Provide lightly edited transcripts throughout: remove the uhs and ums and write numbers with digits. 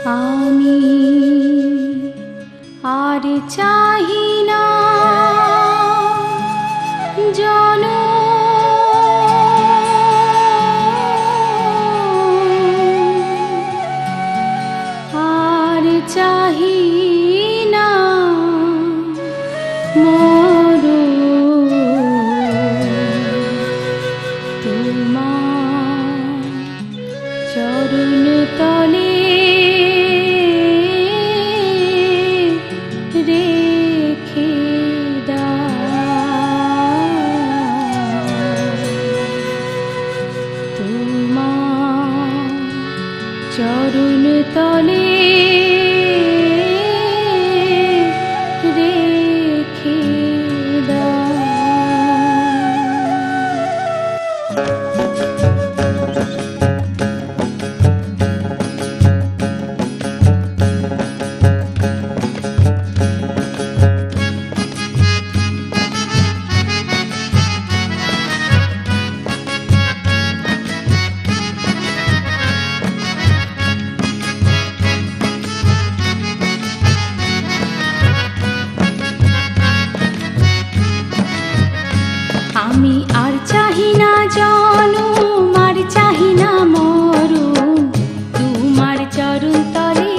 আমি আর চাহি না আর চাহি না তোমার চরণ তলে রেখে তোমার চরণ তলে রেখে আমি আর চাহি না জনম, আর চাহি না মরণ, তোমার চরণ তলে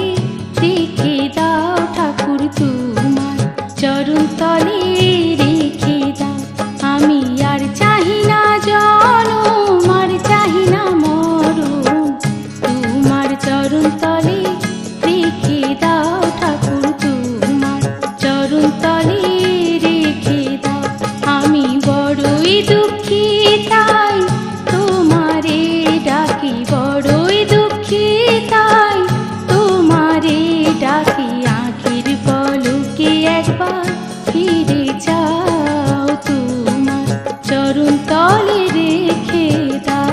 রেখে দাও ঠাকুর, তোমার চরণ তলে রেখে দাও। আমি আর চাহি না জনম, আর চাহি না মরণ, তোমার চরণ তলে রেখে দাও ঠাকুর, তোমার চরণ তলে রেখে দাও। আমি বড়ই দুঃখী তাই তোমারে ডাকি, বড়ই দুঃখী তাই তোমারে ডাকি, আঁখের পলকে একবার ফিরে যাও, তোমার চরণ তলে রেখে দাও।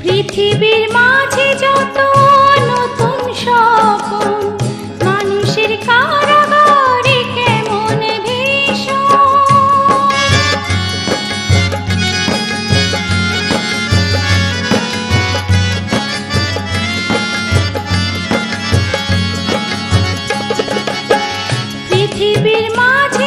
পৃথিবীর মাঝে যত নতুন স্বপ্ন, মানুষের কারাগারে কেমন ভীষণ, পৃথিবীর মাঝে